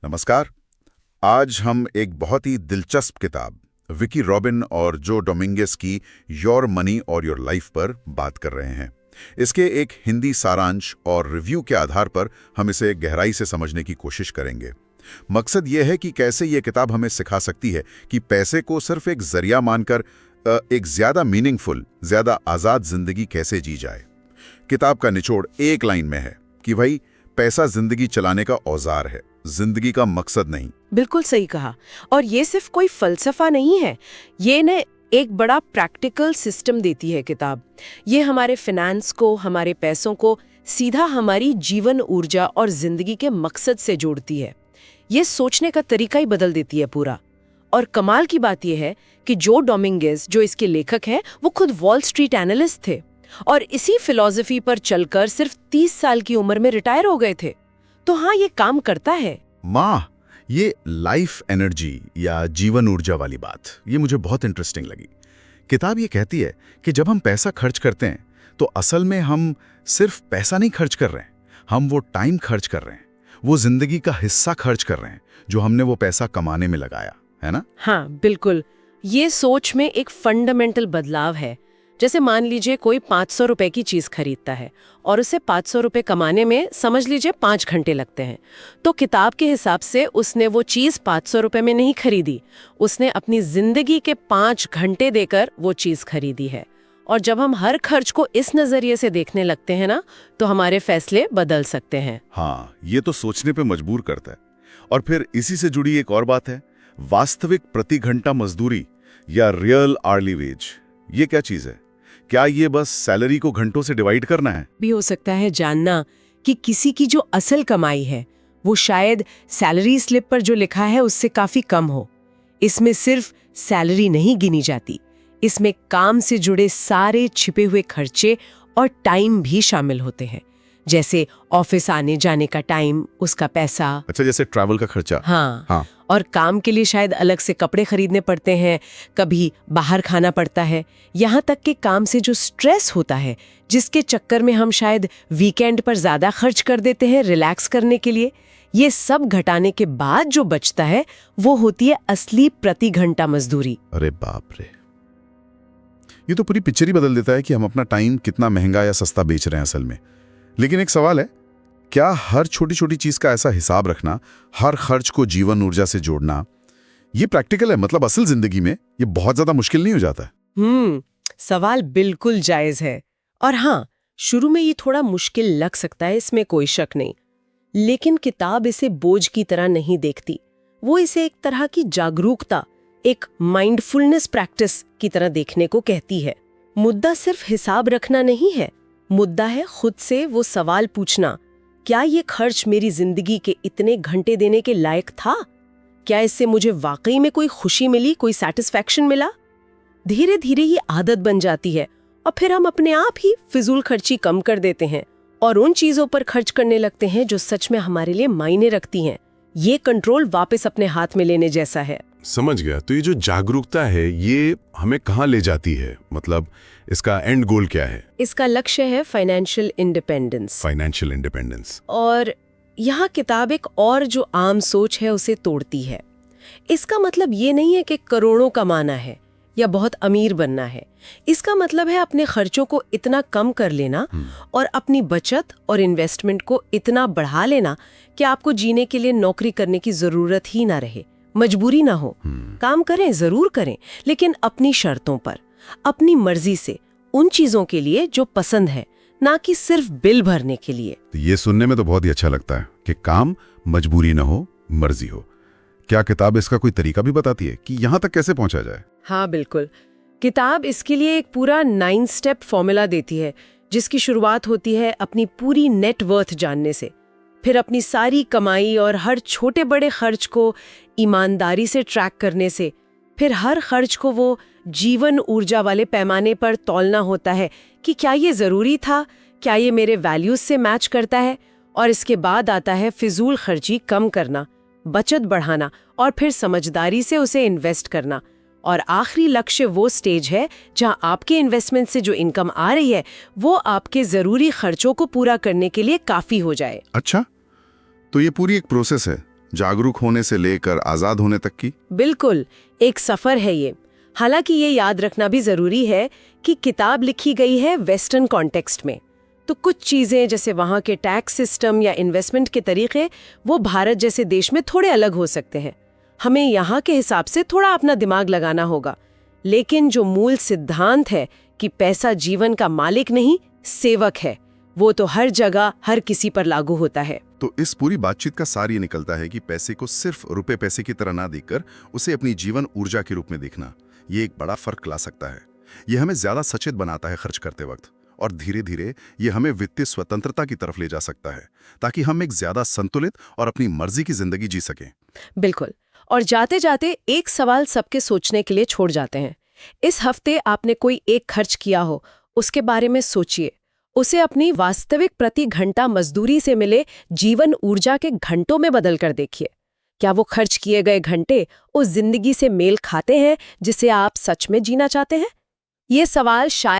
नमस्कार। आज हम एक बहुत ही दिलचस्प किताब विकी रॉबिन और जो डोमिंगेस की योर मनी और योर लाइफ पर बात कर रहे हैं। इसके एक हिंदी सारांश और रिव्यू के आधार पर हम इसे गहराई से समझने की कोशिश करेंगे। मकसद यह है कि कैसे ये किताब हमें सिखा सकती है कि पैसे को सिर्फ एक जरिया मानकर एक ज्यादा मीनिंगफुल, ज्यादा आज़ाद जिंदगी कैसे जी जाए। किताब का निचोड़ एक लाइन में है कि भाई, पैसा जिंदगी चलाने का औजार है, जिंदगी का मकसद नहीं। बिल्कुल सही कहा। और ये सिर्फ कोई फलसफा नहीं है, ये ने एक बड़ा प्रैक्टिकल सिस्टम देती है किताब। ये हमारे फाइनेंस को, हमारे पैसों को सीधा हमारी जीवन ऊर्जा और जिंदगी के मकसद से जोड़ती है। ये सोचने का तरीका ही बदल देती है पूरा। और कमाल की बात यह है कि जो डोमिंगेस, जो इसके लेखक हैं, वो खुद वॉल स्ट्रीट एनालिस्ट थे और इसी फिलॉसफी पर चलकर सिर्फ 30 साल की उम्र में रिटायर हो गए थे। तो हाँ, ये काम करता है। माँ, ये लाइफ एनर्जी या जीवन ऊर्जा वाली बात, ये मुझे बहुत इंटरेस्टिंग लगी। किताब ये कहती है कि जब हम पैसा खर्च करते हैं तो असल में हम सिर्फ पैसा नहीं खर्च कर रहे हैं, हम वो टाइम खर्च कर रहे हैं, वो जिंदगी का हिस्सा खर्च कर रहे हैं जो हमने वो पैसा कमाने में लगाया है ना। हाँ बिल्कुल, ये सोच में एक फंडामेंटल बदलाव है। जैसे मान लीजिए कोई 500 रुपए की चीज खरीदता है और उसे 500 रुपए कमाने में समझ लीजिए 5 घंटे लगते हैं। तो किताब के हिसाब से उसने वो चीज 500 रुपए में नहीं खरीदी, उसने अपनी जिंदगी के 5 घंटे देकर वो चीज खरीदी है। और जब हम हर खर्च को इस नजरिए से देखने लगते हैं ना, तो हमारे फैसले बदल सकते हैं। हाँ, ये तो सोचने पे मजबूर करता है। और फिर इसी से जुड़ी एक और बात है, वास्तविक प्रति घंटा मजदूरी या रियल आर्ली वेज। ये क्या चीज है? क्या ये बस सैलरी को घंटों से डिवाइड करना है? भी हो सकता है जानना कि किसी की जो असल कमाई है वो शायद सैलरी स्लिप पर जो लिखा है उससे काफी कम हो। इसमें सिर्फ सैलरी नहीं गिनी जाती, इसमें काम से जुड़े सारे छिपे हुए खर्चे और टाइम भी शामिल होते हैं। जैसे ऑफिस आने जाने का टाइम, उसका पैसा। अच्छा, जैसे ट्रैवल का खर्चा। हाँ। और काम के लिए शायद अलग से कपड़े खरीदने पड़ते हैं, कभी बाहर खाना पड़ता है। यहाँ तक कि काम से जो स्ट्रेस होता है, जिसके चक्कर में हम शायद वीकेंड पर ज्यादा खर्च कर देते हैं रिलैक्स करने के लिए, ये सब घटाने के बाद जो बचता है वो होती है असली प्रति घंटा मजदूरी। अरे बाप रे, ये तो पूरी पिक्चर ही बदल देता है कि हम अपना टाइम कितना महंगा या सस्ता बेच रहे हैं असल में। लेकिन एक सवाल है, क्या हर छोटी छोटी चीज का ऐसा हिसाब रखना, हर खर्च को जीवन ऊर्जा से जोड़ना, ये प्रैक्टिकल है? मतलब असल जिंदगी में ये बहुत ज्यादा मुश्किल नहीं हो जाता है? सवाल बिल्कुल जायज है। और हाँ, शुरू में ये थोड़ा मुश्किल लग सकता है, इसमें कोई शक नहीं। लेकिन किताब इसे बोझ की तरह नहीं देखती, वो इसे एक तरह की जागरूकता, एक माइंडफुलनेस प्रैक्टिस की तरह देखने को कहती है। मुद्दा सिर्फ हिसाब रखना नहीं है, मुद्दा है खुद से वो सवाल पूछना, क्या ये खर्च मेरी जिंदगी के इतने घंटे देने के लायक था? क्या इससे मुझे वाकई में कोई खुशी मिली, कोई सैटिस्फैक्शन मिला? धीरे धीरे ये आदत बन जाती है और फिर हम अपने आप ही फिजूल खर्ची कम कर देते हैं और उन चीजों पर खर्च करने लगते हैं जो सच में हमारे लिए मायने रखती हैं। ये कंट्रोल वापस अपने हाथ में लेने जैसा है। समझ गया। तो ये जो जागरूकता है, ये हमें कहाँ ले जाती है? मतलब इसका एंड गोल क्या है? इसका लक्ष्य है फाइनेंशियल इंडिपेंडेंस। Financial independence. और यहाँ किताब एक और जो आम सोच है उसे तोड़ती है। इसका मतलब ये नहीं है कि करोड़ों कमाना है या बहुत अमीर बनना है। इसका मतलब है अपने खर्चों को इतना कम कर लेना और अपनी बचत और इन्वेस्टमेंट को इतना बढ़ा लेना कि आपको जीने के लिए नौकरी करने की जरूरत ही ना रहे, मजबूरी ना हो। काम करें, जरूर करें, लेकिन अपनी शर्तों पर, अपनी मर्जी से, उन चीजों के लिए जो पसंद है, ना कि सिर्फ बिल भरने के लिए। ये सुनने में तो बहुत ही अच्छा लगता है कि काम मजबूरी ना हो, मर्जी हो। क्या किताब इसका कोई तरीका भी बताती है कि यहाँ तक कैसे पहुंचा जाए? हाँ बिल्कुल, किताब इसके लिए एक पूरा 9 स्टेप फॉर्मूला देती है, जिसकी शुरुआत होती है अपनी पूरी नेट वर्थ जानने से, फिर अपनी सारी कमाई और हर छोटे बड़े खर्च को ईमानदारी से ट्रैक करने से, फिर हर खर्च को वो जीवन ऊर्जा वाले पैमाने पर तौलना होता है कि क्या ये जरूरी था, क्या ये मेरे वैल्यूज से मैच करता है। और इसके बाद आता है फिजूल खर्ची कम करना, बचत बढ़ाना और फिर समझदारी से उसे इन्वेस्ट करना। और आखिरी लक्ष्य वो स्टेज है जहां आपके इन्वेस्टमेंट से जो इनकम आ रही है वो आपके जरूरी खर्चों को पूरा करने के लिए काफी हो जाए। अच्छा, तो ये पूरी एक प्रोसेस है जागरूक होने से लेकर आजाद होने तक की। बिल्कुल, एक सफर है ये। हालांकि ये याद रखना भी जरूरी है कि किताब लिखी गई है वेस्टर्न कॉन्टेक्स्ट में, तो कुछ चीजें जैसे वहाँ के टैक्स सिस्टम या इन्वेस्टमेंट के तरीके वो भारत जैसे देश में थोड़े अलग हो सकते हैं। हमें यहाँ के हिसाब से थोड़ा अपना दिमाग लगाना होगा, लेकिन जो मूल सिद्धांत है कि पैसा जीवन का मालिक नहीं सेवक है, वो तो हर जगह हर किसी पर लागू होता है। तो इस पूरी बातचीत का सार ये निकलता है कि पैसे को सिर्फ रुपए पैसे की तरह ना देखकर उसे अपनी जीवन ऊर्जा के रूप में देखना, ये एक बड़ा फर्क ला सकता है। ये हमें ज्यादा सचेत बनाता है खर्च करते वक्त, और धीरे धीरे ये हमें वित्तीय स्वतंत्रता की तरफ ले जा सकता है, ताकि हम एक ज्यादा संतुलित और अपनी मर्जी की जिंदगी जी सकें। बिल्कुल। और जाते जाते एक सवाल सबके सोचने के लिए छोड़ जाते हैं। इस हफ्ते आपने कोई एक खर्च किया हो, उसके बारे में सोचिए। उसे अपनी वास्तविक प्रति घंटा मजदूरी से मिले जीवन ऊर्जा के घंटों में बदल कर देखिए। क्या वो खर्च किए गए घंटे उस जिंदगी से मेल खाते हैं जिसे आप सच में जीना चाहते हैं? ये सवाल शायद